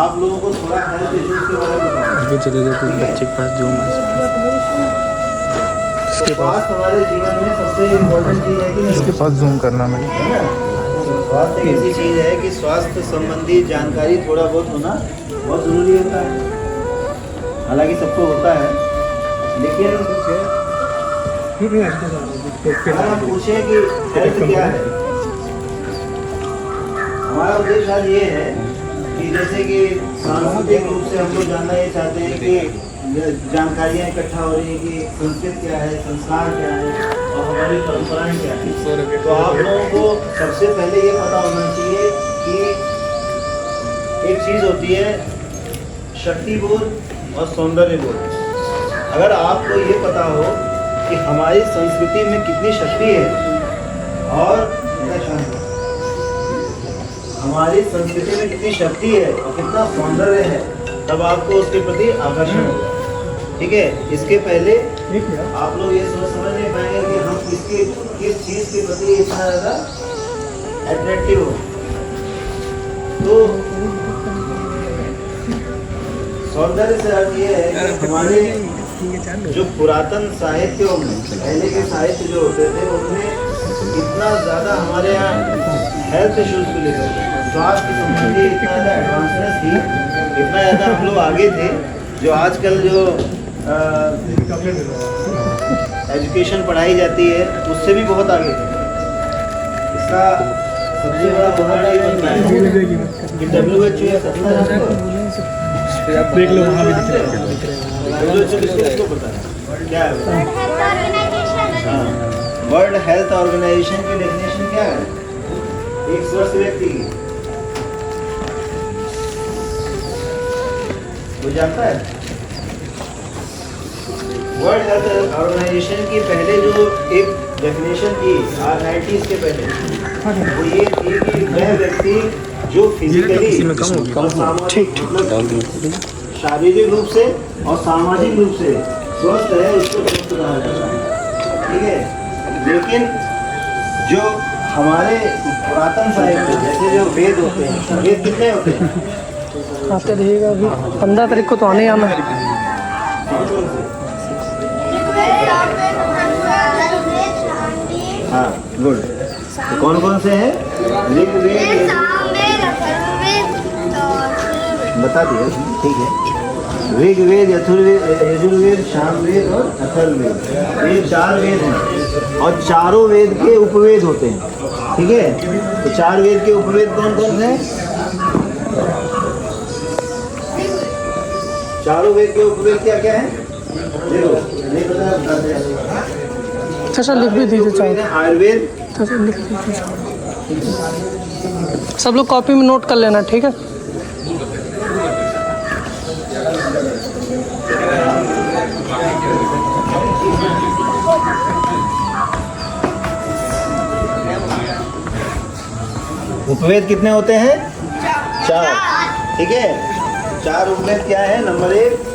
आप लोगों को थोड़ा हेल्थ इश्यूज के बारे में बताऊं। चले गए कुछ बच्चे के पास जो स्वास्थ्य हमारे जीवन में सबसे इम्पोर्टेंट चीज़ है कि इसके पास जूम करना मैं है ना। स्वास्थ्य एक ऐसी चीज़ है कि स्वास्थ्य संबंधी जानकारी थोड़ा बहुत होना बहुत ज़रूरी होता है। हालांकि सबको होता है, लेकिन अगर हम पूछें कि हेल्थ क्या है, हमारा उद्देश्य आज ये है कि जैसे कि सांस्कृतिक रूप से हम लोग जानना ये चाहते हैं कि जानकारियाँ इकट्ठा हो रही है कि संस्कृत क्या है, संस्कार क्या है और हमारी परंपराएं क्या है। तो आप लोगों को सबसे पहले ये पता होना चाहिए कि एक चीज़ होती है शक्ति बोध और सौंदर्य बोध। अगर आपको ये पता हो कि हमारी संस्कृति में कितनी शक्ति है और हमारी संस्कृति में कितनी शक्ति है और कितना सौंदर्य है, तब आपको उसके प्रति आकर्षण होगा। ठीक है, इसके पहले आप लोग ये समझ नहीं पाएंगे कि हम किस चीज़ के प्रति इतना ज़्यादा अट्रैक्टिव हो। तो सौंदर्य से अर्थ ये है कि हमारे जो पुरातन साहित्यों में पहले के साहित्य जो होते थे उनमें इतना ज़्यादा हमारे यहाँ हेल्थ इश्यूज को लेकर स्वास्थ्य संबंधी इतना ज़्यादा एडवांसनेस थी, इतना ज़्यादा हम लोग आगे थे, जो आजकल जो एजुकेशन पढ़ाई जाती है उससे भी बहुत आगे थे। इसका सबसे बड़ा बहुत ही बनता है कि WHO देख लो वहाँ भी दिख रहा है। WHO पता है क्या है? वर्ल्ड हेल्थ ऑर्गेनाइजेशन की डेफिनेशन क्या है? एक स्वस्थ व्यक्ति की वो जानता है? वर्ल्ड हेल्थ ऑर्गेनाइजेशन की पहले जो एक डेफिनेशन थी 90s के पहले, वो ये थी कि वह व्यक्ति जो फिजिकली शारीरिक रूप से और सामाजिक रूप से स्वस्थ है उसको स्वस्थ कहा जाता है। ठीक है, लेकिन जो हमारे पुरातन साहित्य जैसे जो वेद होते हैं, वेद कितने होते हैं? आते रहेगा अभी 15 तारीख को तो आने आना है। हाँ गुड। तो कौन कौन से हैं? ऋग्वेद बता दिए, ठीक है। ऋग्वेद, यजुर्वेद, सामवेद और अथर्ववेद, ये 4 वेद हैं और चारों वेद के उपवेद होते हैं। ठीक है, तो 4 वेद के उपवेद कौन कौन से? चारों वेद के उपवेद क्या क्या है? देखो नहीं पता बताते हैं। अच्छा लिख भी दीजिए चाहे। आयुर्वेद, लिख दीजिए, सब लोग कॉपी में नोट कर लेना, ठीक है। उपवेद कितने होते हैं? 4। ठीक है, 4 उपवेद क्या है? नंबर 1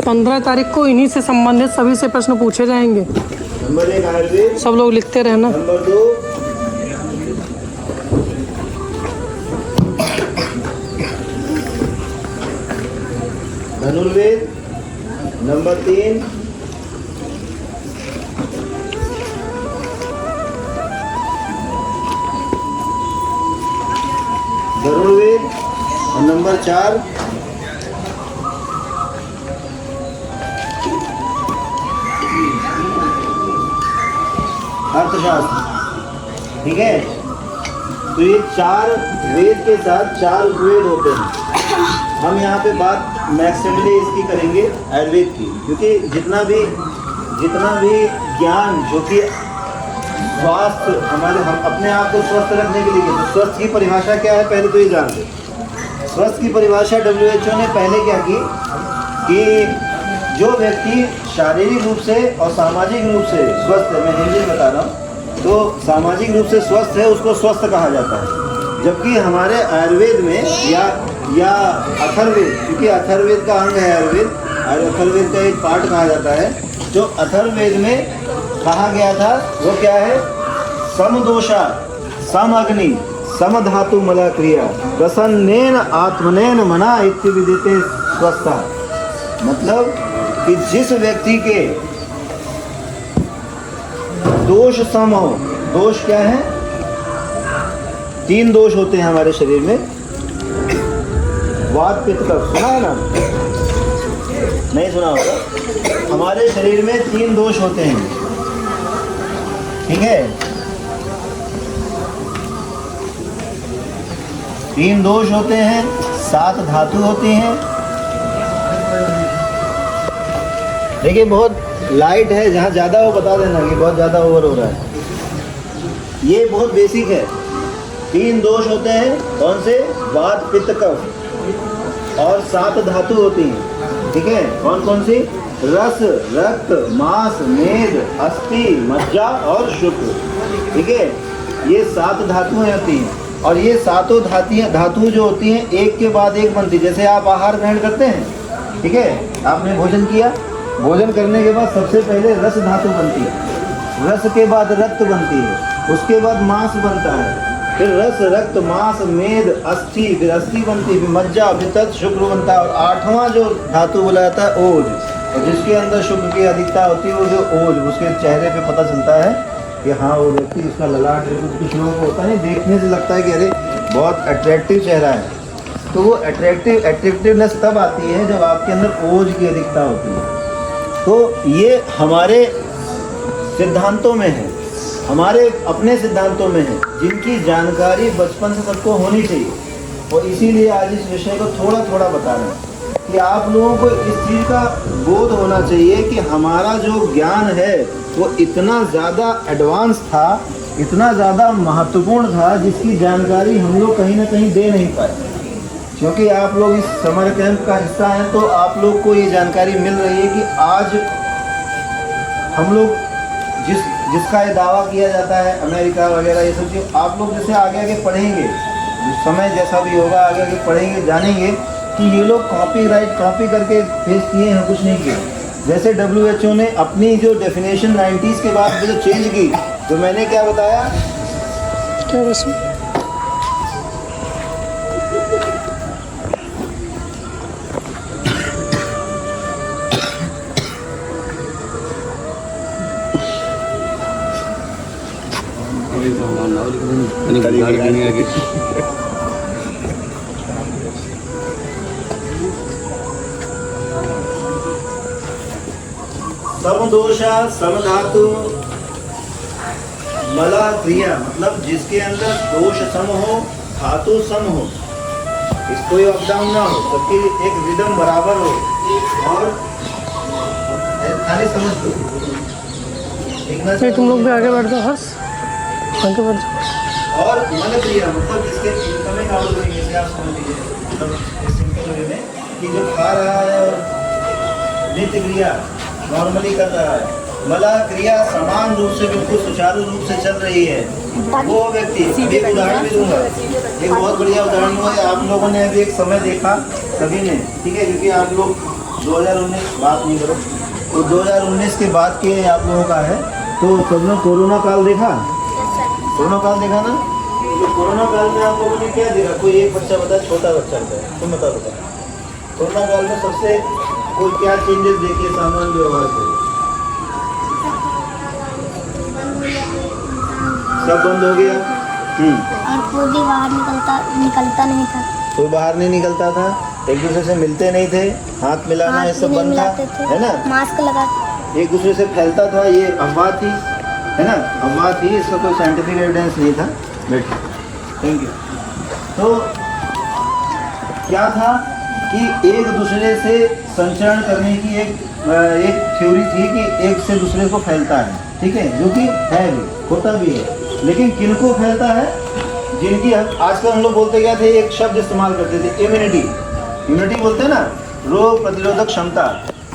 15 तारीख को इन्हीं से संबंधित सभी से प्रश्न पूछे जाएंगे। नंबर 1 आयुर्वेद, सब लोग लिखते रहना। नंबर 2 धनुर्वेद, नंबर 3 धनुर्वेद और नंबर 4 अर्थशास्त्र। ठीक है, तो ये 4 वेद के साथ 4 उपवेद होते हैं। हम यहाँ पे बात मैक्सिमली इसकी करेंगे आयुर्वेद की, क्योंकि जितना भी ज्ञान जो कि स्वास्थ्य हमारे हम अपने आप को स्वस्थ रखने के लिए, तो स्वस्थ की परिभाषा क्या है पहले तो ये जान लें। स्वस्थ की परिभाषा WHO ने पहले क्या की कि जो व्यक्ति शारीरिक रूप से और सामाजिक रूप से स्वस्थ है, मैं हिंदी में बता रहा हूँ, तो सामाजिक रूप से स्वस्थ है उसको स्वस्थ कहा जाता है। जबकि हमारे आयुर्वेद में या अथर्ववेद, क्योंकि अथर्ववेद का अंग है आयुर्वेद, अथर्ववेद का एक पार्ट कहा जाता है, जो अथर्ववेद में कहा गया था वो क्या है? समदोषा, सम अग्नि, समधातु मला क्रिया प्रसन्नेन आत्मनेन मना इत्युविदिते स्वस्था। मतलब कि जिस व्यक्ति के दोष सम हो, दोष क्या है? 3 दोष होते हैं हमारे शरीर में, वात पित्त कफ, सुना है ना? नहीं सुना होगा। हमारे शरीर में 3 दोष होते हैं, ठीक है? 3 दोष होते हैं, 7 धातु होती हैं। देखिए बहुत लाइट है, जहाँ ज़्यादा हो बता देना कि बहुत ज़्यादा ओवर हो रहा है। ये बहुत बेसिक है। 3 दोष होते हैं, कौन से? वात पित्त कफ, और 7 धातु होती हैं, ठीक है? कौन कौन सी? रस, रक्त, मांस, मेद, अस्थि, मज्जा और शुक्र, ठीक है? ये 7 धातुएं होती हैं, और ये सातों धातु जो होती हैं एक के बाद एक बनती है। जैसे आप आहार ग्रहण करते हैं, ठीक है? आपने भोजन किया, भोजन करने के बाद सबसे पहले रस धातु बनती है, रस के बाद रक्त बनती है, उसके बाद मांस बनता है, फिर रस, रक्त, मांस, मेद, अस्थि, फिर अस्थि बनती है, फिर मज्जा, फिर तत्, शुक्र बनता है। और 8वां जो धातु बोला जाता है ओज, और जिसके अंदर शुक्र की अधिकता होती है वो जो ओज, उसके चेहरे पे पता चलता है कि हाँ वो व्यक्ति, उसका ललाट कुछ लोगों को होता है, देखने से लगता है कि अरे बहुत अट्रैक्टिव चेहरा है। तो वो अट्रैक्टिवनेस तब आती है जब आपके अंदर ओज की अधिकता होती है। तो ये हमारे सिद्धांतों में है, हमारे अपने सिद्धांतों में है, जिनकी जानकारी बचपन से सबको होनी चाहिए। और इसीलिए आज इस विषय को थोड़ा थोड़ा बता रहे हैं कि आप लोगों को इस चीज़ का बोध होना चाहिए कि हमारा जो ज्ञान है वो इतना ज़्यादा एडवांस था, इतना ज़्यादा महत्वपूर्ण था, जिसकी जानकारी हम लोग कहीं ना कहीं दे नहीं पाए। क्योंकि आप लोग इस समर कैंप का हिस्सा हैं, तो आप लोग को ये जानकारी मिल रही है कि आज हम लोग जिसका ये दावा किया जाता है, अमेरिका वगैरह ये सब चीज़, आप लोग जैसे आगे आगे पढ़ेंगे, समय जैसा भी होगा आगे आगे पढ़ेंगे, जानेंगे कि ये लोग कॉपी करके पेश किए हैं, कुछ नहीं किया। जैसे WHO ने अपनी जो डेफिनेशन 90s के बाद जो चेंज की, तो मैंने क्या बताया? क्या वैसे? समदोषा समधातु मला क्रिया, मतलब जिसके अंदर दोष सम हो, धातु सम हो, इसको कोई अप डाउन ना हो, सबकी एक रिदम बराबर हो, और खाली समझ दो। नहीं, तुम लोग भी आगे बढ़ जाओ, हर्ष आगे बढ़ जाओ। और मन क्रिया मतलब जिसके इनकमिंग आउटगोइंग, जैसे आप समझ लीजिए, मतलब सिंपल वे में कि जो खा रहा है और नित्य क्रिया नॉर्मली कर रहा है, मला क्रिया समान रूप से बिल्कुल सुचारू रूप से चल रही है, वो व्यक्ति। एक उदाहरण भी दूंगा, एक बहुत बढ़िया उदाहरण हुआ है। आप लोगों ने अभी एक समय देखा सभी ने, ठीक है? क्योंकि आप लोग 2019 बात नहीं करो, तो 2019 के बाद के आप लोगों का है, तो सब लोग कोरोना काल देखा, कोरोना काल देखा ना? तो कोरोना काल में आप लोगों ने क्या देखा? कोई एक बच्चा बता, छोटा बच्चा बताया, तुम बता। कोरोना काल में सबसे कोई क्या चेंजेस देखिए सामान्य व्यवहार से? सब बंद हो गया। और कोई भी बाहर निकलता नहीं था। कोई बाहर नहीं निकलता था, एक दूसरे से मिलते नहीं थे, हाथ मिलाना ये सब बंद था, है ना? मास्क लगा एक दूसरे से फैलता था, ये अफवाह थी, है ना? अफवाह थी, इसका कोई साइंटिफिक एविडेंस नहीं था। बैठ, थैंक यू। तो क्या था कि एक दूसरे से संचरण करने की एक थ्योरी थी कि एक से दूसरे को फैलता है, ठीक है? जो कि है भी, होता भी है, लेकिन किनको फैलता है? जिनकी आजकल हम लोग बोलते क्या थे, एक शब्द इस्तेमाल करते थे, इम्यूनिटी बोलते हैं ना, रोग प्रतिरोधक क्षमता।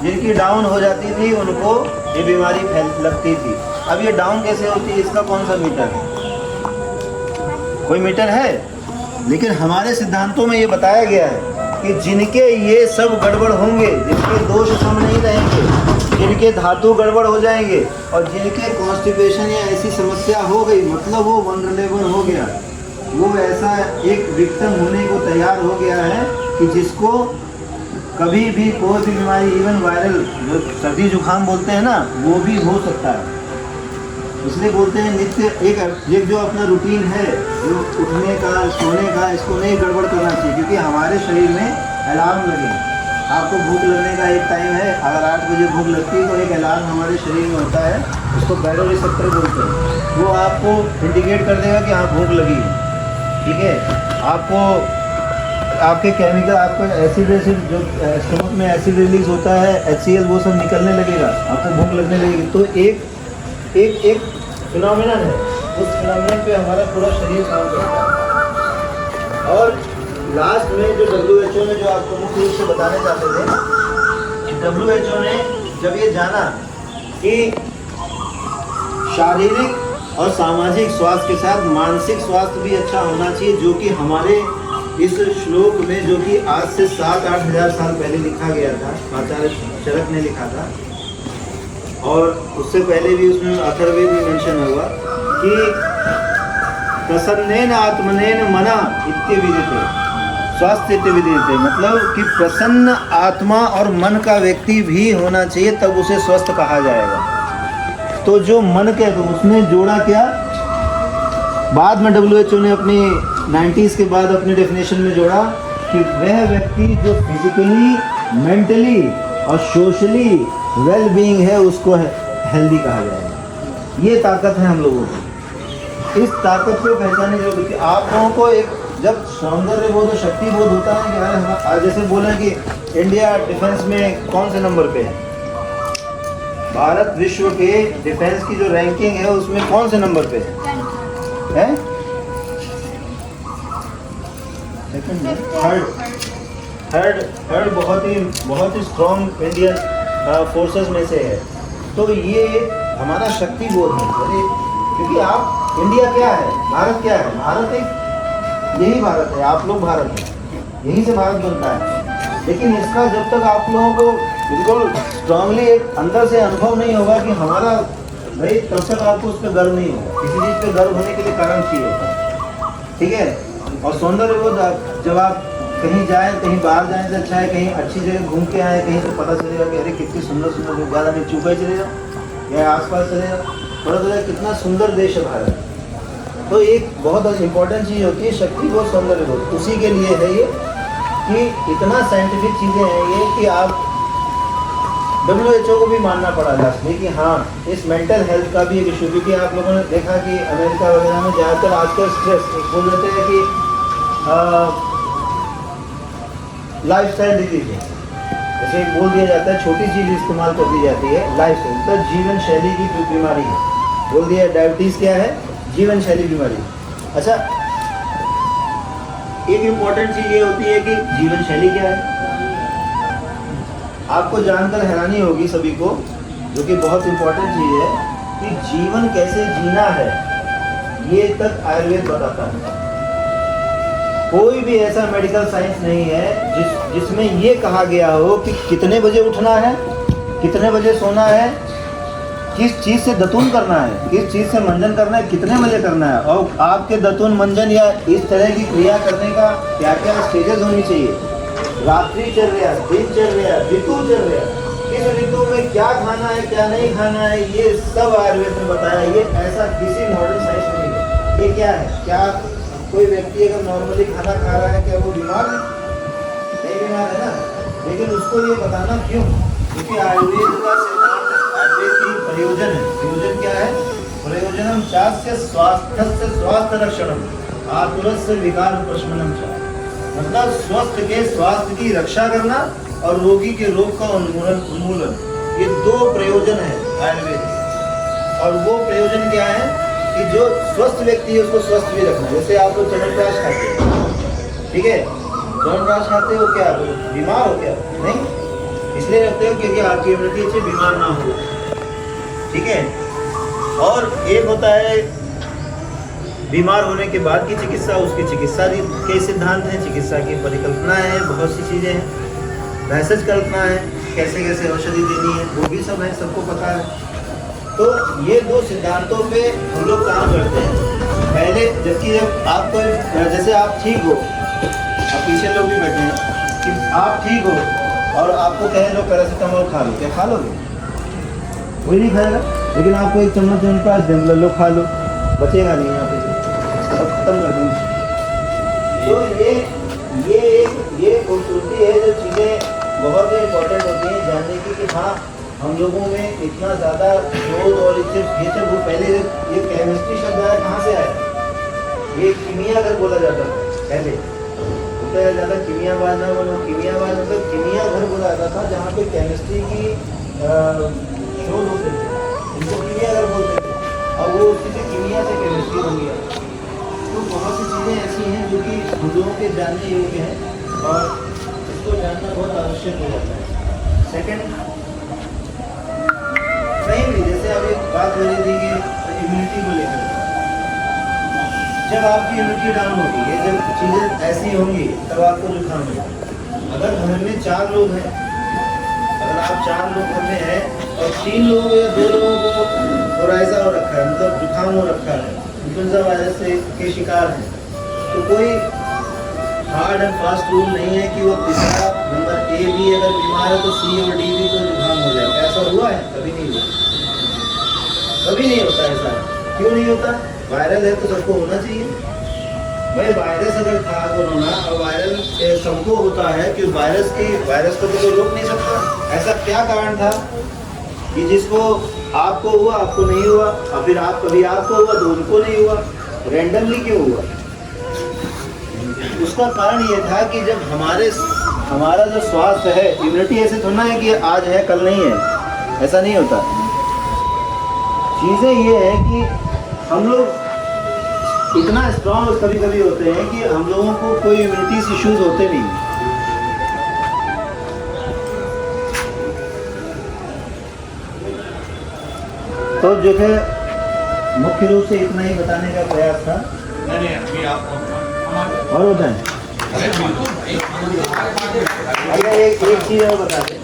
जिनकी डाउन हो जाती थी उनको ये बीमारी लगती थी। अब ये डाउन कैसे होती है, इसका कौन सा मीटर है? कोई मीटर है? लेकिन हमारे सिद्धांतों में ये बताया गया है कि जिनके ये सब गड़बड़ होंगे, जिनके दोष सम नहीं रहेंगे, जिनके धातु गड़बड़ हो जाएंगे, और जिनके कॉन्स्टिपेशन या ऐसी समस्या हो गई, मतलब वो वनरेबल हो गया, वो ऐसा एक विक्टिम होने को तैयार हो गया है कि जिसको कभी भी कोई भी बीमारी, इवन वायरल जो सर्दी जुकाम बोलते हैं ना, वो भी हो सकता है। इसलिए बोलते हैं नित्य एक जो अपना रूटीन है, जो उठने का, सोने का, इसको नहीं गड़बड़ करना चाहिए, क्योंकि हमारे शरीर में अलार्म लगे। आपको भूख लगने का एक टाइम है, अगर 8 बजे भूख लगती है तो एक अलार्म हमारे शरीर में होता है, उसको बैरोरिसेप्टर बोलते हैं। वो आपको इंडिकेट कर देगा कि हाँ भूख लगी है, ठीक है। आपको आपके केमिकल, आपको एसिड जो स्टमक में एसिड रिलीज होता है, HCl, वो सब निकलने लगेगा, आपको भूख लगने लगेगी। तो एक फिनोमिनन है, उस फिनोमिनन पे हमारा पूरा शरीर काम करता है। और लास्ट में जो WHO ने जो आपको मुख्य रूप से बताने चाहते थे, WHO ने जब ये जाना कि शारीरिक और सामाजिक स्वास्थ्य के साथ मानसिक स्वास्थ्य भी अच्छा होना चाहिए, जो कि हमारे इस श्लोक में, जो कि आज से 7-8 हज़ार साल पहले लिखा गया था, आचार्य चरक ने लिखा था, और उससे पहले भी उसमें अथर्ववेद में मेंशन हुआ कि प्रसन्नेन आत्मनेन मना इत्यविदिते स्वास्थ्य इत्यविदिते, मतलब कि प्रसन्न आत्मा और मन का व्यक्ति भी होना चाहिए, तब उसे स्वस्थ कहा जाएगा। तो जो मन के, तो उसने जोड़ा क्या, बाद में WHO ने अपनी 90s के बाद अपनी डेफिनेशन में जोड़ा कि वह व्यक्ति जो फिजिकली, मेंटली और सोशली वेल बीइंग है, उसको हेल्दी कहा जाएगा। ये ताकत है हम लोगों को। इस ताकत को पहचानने की जरूरत है। आप लोगों को एक जब सौंदर्य बोध और शक्ति बोध होता है कि यार आज जैसे बोले कि इंडिया डिफेंस में कौन से नंबर पे है, भारत विश्व के डिफेंस की जो रैंकिंग है उसमें कौन से नंबर पे है? थर्ड बहुत ही स्ट्रॉन्ग इंडियन फोर्सेस में से है। तो ये हमारा शक्ति बोध है, क्योंकि आप इंडिया क्या है, भारत क्या है, भारत एक यही भारत है, आप लोग भारत हैं, यहीं से भारत बनता है। लेकिन इसका जब तक आप लोगों को बिल्कुल स्ट्रांगली एक अंदर से अनुभव नहीं होगा कि हमारा भाई, तब तक आपको उस पर गर्व नहीं होगा। किसी चीज़ पे गर्व होने के लिए कारण चाहिए होता है, ठीक है। और सौंदर्य बोध जब आप कहीं जाएँ, कहीं बाहर जाएँ तो अच्छा है, कहीं अच्छी जगह घूम के आए, कहीं तो पता चलेगा कि अरे कितनी सुंदर सुंदर, ज़्यादा नहीं चुका ही चलेगा या आसपास चलेगा, पता चलेगा कितना सुंदर देश है भारत। तो एक बहुत इम्पोर्टेंट चीज़ होती है शक्ति बोध, सौंदर्य बोध। उसी के लिए है ये कि इतना साइंटिफिक चीज़ें हैं ये कि आप WHO को भी मानना पड़ा लास्ट में कि हाँ, इस मेंटल हेल्थ का भी एक इशू, क्योंकि आप लोगों ने देखा कि अमेरिका वगैरह में ज़्यादातर आजकल स्ट्रेस बोल देते हैं कि लाइफस्टाइल डिजीज है, जैसे बोल दिया जाता है, छोटी चीज़ इस्तेमाल कर दी जाती है, लाइफस्टाइल तो जीवन शैली की बीमारी है, बोल दिया। डायबिटीज़ क्या है, जीवन शैली बीमारी। अच्छा, एक इम्पॉर्टेंट चीज़ ये होती है कि जीवन शैली क्या है। आपको जानकर हैरानी होगी सभी को, जो कि बहुत इम्पोर्टेंट चीज़ है कि जीवन कैसे जीना है, ये तक आयुर्वेद बताता है। कोई भी ऐसा मेडिकल साइंस नहीं है जिसमें ये कहा गया हो कि कितने बजे उठना है, कितने बजे सोना है, किस चीज़ से दतून करना है, किस चीज़ से मंजन करना है, कितने बजे करना है, और आपके दतून मंजन या इस तरह की क्रिया करने का क्या क्या स्टेजेस होनी चाहिए, रात्रि चल रहा है, दिन चल रहा है, ऋतु चल रहा है, किस ऋतु में क्या खाना है, क्या नहीं खाना है, ये सब आयुर्वेद में बताया। ये ऐसा किसी मॉडर्न साइंस में नहीं है। ये क्या है, क्या कोई व्यक्ति अगर नॉर्मली खाना खा रहा है, क्या वो बीमार है? नहीं बीमार है ना, लेकिन उसको ये बताना क्यों, क्योंकि आयुर्वेद का सिद्धांत, आयुर्वेद की प्रयोजन है। प्रयोजन क्या है? प्रयोजनम चास्य स्वास्थ्य रक्षणम आतुरस्य विकार प्रशमनम च, मतलब स्वस्थ के स्वास्थ्य की रक्षा करना और रोगी के रोग का उन्मूलन, ये दो प्रयोजन है आयुर्वेद के। और वो प्रयोजन क्या है कि जो स्वस्थ व्यक्ति है उसको स्वस्थ भी रखना। जैसे आप लोग च्यवनप्राश खाते हैं, ठीक है, च्यवनप्राश खाते हो, क्या बीमार हो क्या? नहीं, इसलिए रखते हो क्योंकि आपकी इम्यूनिटी से बीमार ना हो, ठीक है। और एक होता है बीमार होने के बाद की चिकित्सा, उसकी चिकित्सा के सिद्धांत हैं, चिकित्सा की परिकल्पनाएं हैं, बहुत सी चीज़ें हैं, मैसेज कल्पना है, कैसे कैसे औषधि देनी है, वो भी सब है, सबको पता है। तो ये दो सिद्धांतों पे हम लोग काम करते हैं। पहले जबकि जब आप कोई जैसे आप ठीक हो, अब पीछे लोग भी बैठे हैं कि आप ठीक हो और आपको कहे लो पैरासीटामोल खा लो, क्या खा लोगे? कोई नहीं खाएगा। लेकिन आपको एक चम्मच उनके पास दे, लो खा लो, बचेगा नहीं यहाँ पे, सब खत्म कर देंगे। तो ये खूबसूरती है जो चीज़ें बहुत ही इम्पोर्टेंट होती हैं जानने की कि हाँ हम लोगों में इतना ज़्यादा शोध और ये जब वो पहले ये केमिस्ट्री शब्द आया कहाँ से आया? ये कीमिया घर बोला जाता था पहले, होता है ज़्यादा कीमियाबाज ना बोलो, कीमियाबाज मतलब कीमिया घर बोला जाता था जहाँ पे केमिस्ट्री की शोध होते थे, इनको कीमिया घर बोलते थे। और वो उसी से कीमिया से केमिस्ट्री बन गया। तो बहुत सी चीज़ें ऐसी हैं जो कि हम लोगों के जानने योग्य हैं और इसको जानना बहुत आवश्यक हो जाता है। सेकंड, कहीं भी जैसे अभी बात हो रही थी कि इम्यूनिटी को लेकर, जब आपकी इम्यूनिटी डाउन होगी, ये जब चीज़ें ऐसी होंगी तब आपको जुकाम होगा। अगर घर में 4 लोग हैं, अगर आप 4 लोग घर में हैं और 3 लोगों या 2 लोगों को थोड़ा ऐसा हो रखा है, मतलब जुकाम हो रखा है, इन्फ्लुएंजा वायरस से के शिकार हैं, तो कोई हार्ड एंड फास्ट रूल नहीं है कि वो तीसरा नंबर ए भी अगर बीमार है तो सी और डी भी तो जुकाम हो जाएगा। ऐसा हुआ है? कभी नहीं हुआ, कभी नहीं होता ऐसा। क्यों नहीं होता? वायरल है तो सबको होना चाहिए भाई। वायरस अगर था कोरोना और वायरल सबको होता है कि वायरस को तो कोई रोक नहीं सकता। ऐसा क्या कारण था कि जिसको आपको हुआ आपको नहीं हुआ, और फिर कभी आपको हुआ तो उनको नहीं हुआ? रैंडमली क्यों हुआ? उसका कारण ये था कि जब हमारा जो स्वास्थ्य है, इम्यूनिटी ऐसे थोड़ा है कि आज है कल नहीं है, ऐसा नहीं होता। चीज़ें ये है कि हम लोग इतना स्ट्रॉन्ग कभी कभी होते हैं कि हम लोगों को कोई इम्यूनिटी इश्यूज होते नहीं। तो जो है मुख्य रूप से इतना ही बताने का प्रयास था। नहीं अभी आप और होता है। अगर एक चीज़ और बता दें,